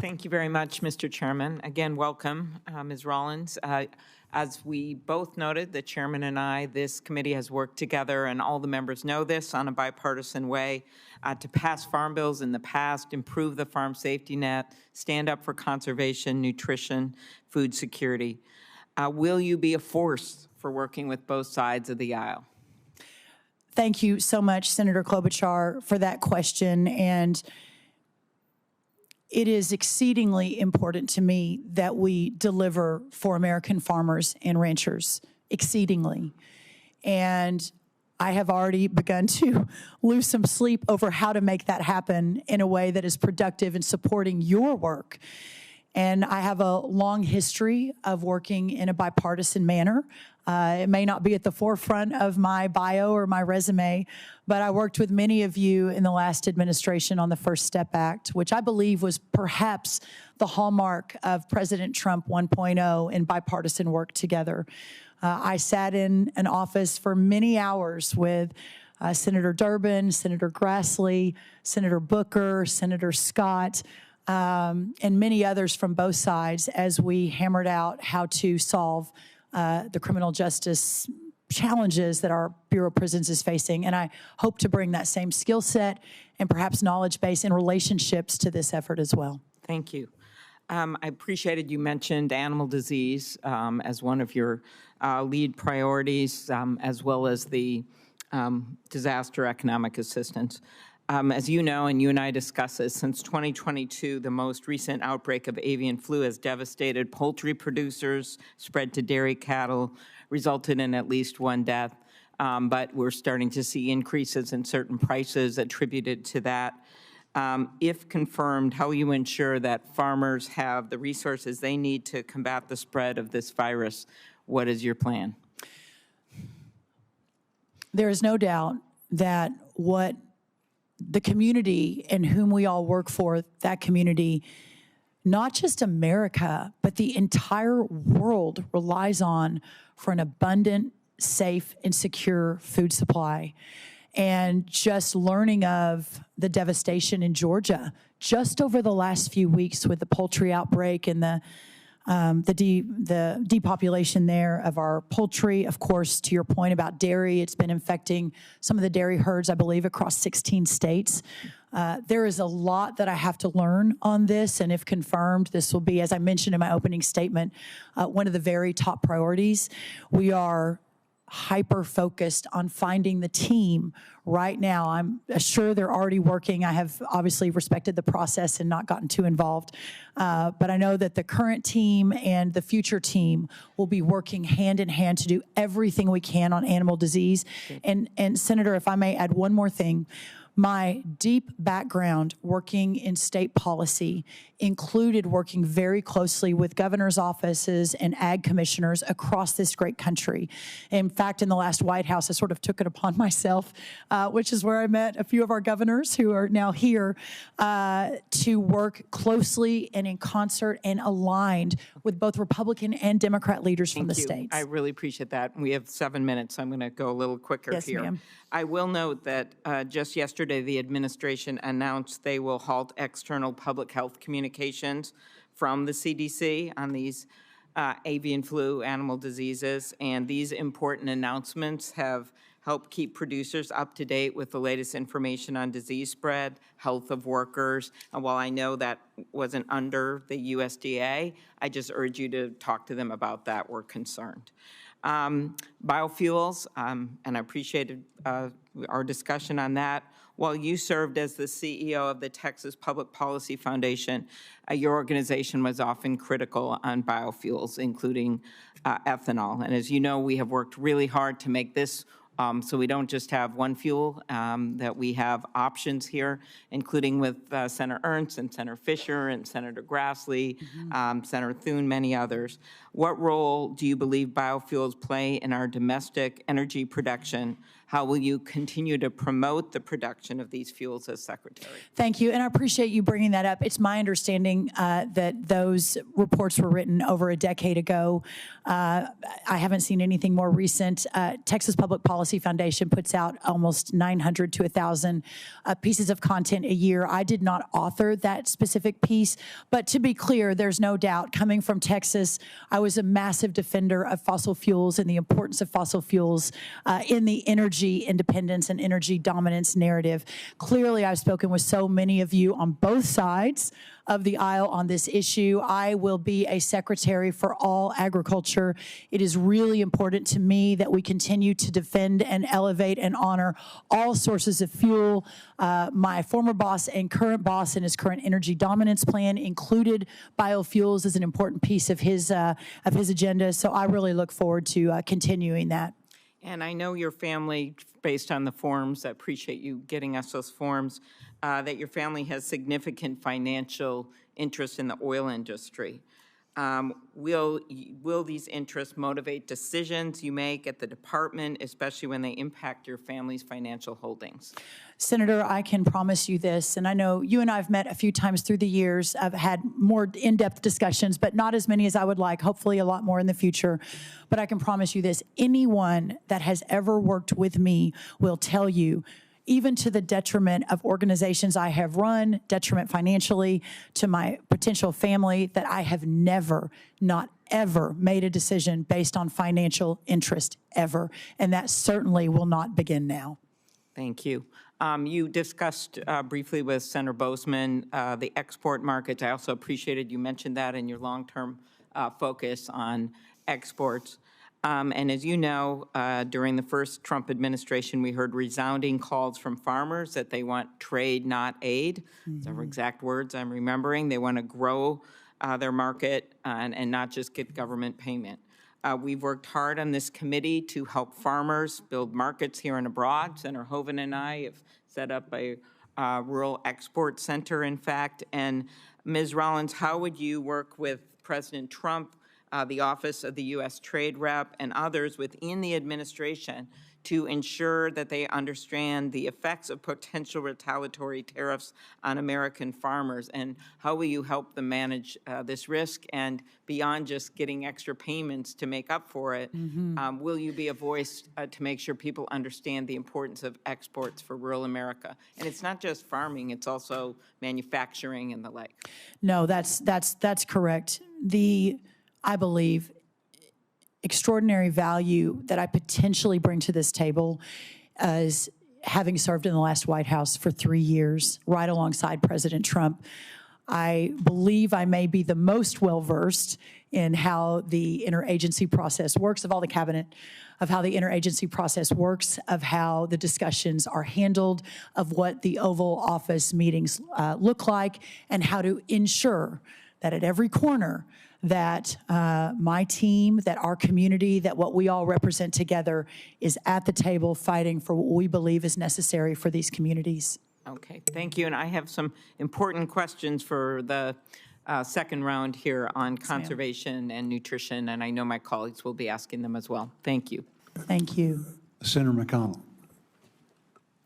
Thank you very much, Mr. Chairman. Again, welcome, Ms. Rollins. As we both noted, the chairman and I, this committee has worked together, and all the members know this, on a bipartisan way to pass farm bills in the past, improve the farm safety net, stand up for conservation, nutrition, food security. Will you be a force for working with both sides of the aisle? Thank you so much, Senator Klobuchar, for that question. And it is exceedingly important to me that we deliver for American farmers and ranchers, exceedingly. And I have already begun to lose some sleep over how to make that happen in a way that is productive in supporting your work. And I have a long history of working in a bipartisan manner. It may not be at the forefront of my bio or my resume, but I worked with many of you in the last administration on the First Step Act, which I believe was perhaps the hallmark of President Trump 1.0 in bipartisan work together. I sat in an office for many hours with Senator Durbin, Senator Grassley, Senator Booker, Senator Scott, and many others from both sides as we hammered out how to solve the criminal justice challenges that our Bureau of Prisons is facing. And I hope to bring that same skill set and perhaps knowledge base and relationships to this effort as well. Thank you. I appreciated you mentioned animal disease as one of your lead priorities, as well as the disaster economic assistance. As you know, and you and I discussed this, since 2022, the most recent outbreak of avian flu has devastated poultry producers, spread to dairy cattle, resulted in at least one death. But we're starting to see increases in certain prices attributed to that. If confirmed, how will you ensure that farmers have the resources they need to combat the spread of this virus? What is your plan? There is no doubt that what the community in whom we all work for, that community, not just America, but the entire world relies on for an abundant, safe, and secure food supply. And just learning of the devastation in Georgia just over the last few weeks with the poultry outbreak and the depopulation there of our poultry. Of course, to your point about dairy, it's been infecting some of the dairy herds, I believe, across 16 states. There is a lot that I have to learn on this, and if confirmed, this will be, as I mentioned in my opening statement, one of the very top priorities. We are hyper-focused on finding the team right now. I'm sure they're already working. I have obviously respected the process and not gotten too involved. But I know that the current team and the future team will be working hand in hand to do everything we can on animal disease. And Senator, if I may add one more thing, my deep background working in state policy included working very closely with governors' offices and ag commissioners across this great country. In fact, in the last White House, I sort of took it upon myself, which is where I met a few of our governors who are now here, to work closely and in concert and aligned with both Republican and Democrat leaders from the states. I really appreciate that. We have 7 minutes, so I'm going to go a little quicker here. Ma'am. I will note that just yesterday, the administration announced they will halt external public health communications from the CDC on these avian flu animal diseases, and these important announcements have helped keep producers up to date with the latest information on disease spread, health of workers. And while I know that wasn't under the USDA, I just urge you to talk to them about that. We're concerned. Biofuels, and I appreciated our discussion on that. While you served as the CEO of the Texas Public Policy Foundation, your organization was often critical on biofuels, including ethanol. And as you know, we have worked really hard to make this so we don't just have one fuel, that we have options here, including with Senator Ernst and Senator Fisher and Senator Grassley, Senator Thune, many others. What role do you believe biofuels play in our domestic energy production? how will you continue to promote the production of these fuels as Secretary? Thank you, and I appreciate you bringing that up. It's my understanding that those reports were written over a decade ago. I haven't seen anything more recent. Texas Public Policy Foundation puts out almost 900 to 1,000 pieces of content a year. I did not author that specific piece, but to be clear, there's no doubt, coming from Texas, I was a massive defender of fossil fuels and the importance of fossil fuels in the energy independence and energy dominance narrative. Clearly, I've spoken with so many of you on both sides of the aisle on this issue. I will be a secretary for all agriculture. It is really important to me that we continue to defend and elevate and honor all sources of fuel. My former boss and current boss in his current energy dominance plan included biofuels as an important piece of his agenda. So I really look forward to continuing that. And I know your family, based on the forms, I appreciate you getting us those forms, that your family has significant financial interest in the oil industry. Will these interests motivate decisions you make at the department, especially when they impact your family's financial holdings? Senator, I can promise you this, and I know you and I have met a few times through the years. I've had more in-depth discussions, but not as many as I would like, hopefully a lot more in the future. But I can promise you this, anyone that has ever worked with me will tell you, even to the detriment of organizations I have run, detriment financially to my potential family, that I have never, not ever, made a decision based on financial interest, ever. And that certainly will not begin now. Thank you. You discussed briefly with Senator Bozeman the export markets. I also appreciated you mentioned that in your long-term focus on exports. And as you know, during the first Trump administration, we heard resounding calls from farmers that they want trade, not aid. Those are exact words I'm remembering. They want to grow their market and not just get government payment. We've worked hard on this committee to help farmers build markets here and abroad. Senator Hoeven and I have set up a rural export center, in fact. And Ms. Rollins, how would you work with President Trump, the Office of the U.S. Trade Rep, and others within the administration to ensure that they understand the effects of potential retaliatory tariffs on American farmers? And how will you help them manage this risk? And beyond just getting extra payments to make up for it, will you be a voice to make sure people understand the importance of exports for rural America? And it's not just farming, it's also manufacturing and the like. No, that's correct. I believe, extraordinary value that I potentially bring to this table is having served in the last White House for 3 years, right alongside President Trump. I believe I may be the most well-versed in how the interagency process works, of all the cabinet, of how the interagency process works, of how the discussions are handled, of what the Oval Office meetings look like, and how to ensure that at every corner that my team, that our community, that what we all represent together is at the table fighting for what we believe is necessary for these communities. Okay, thank you. And I have some important questions for the second round here on conservation and nutrition, and I know my colleagues will be asking them as well. Thank you. Thank you. Senator McConnell.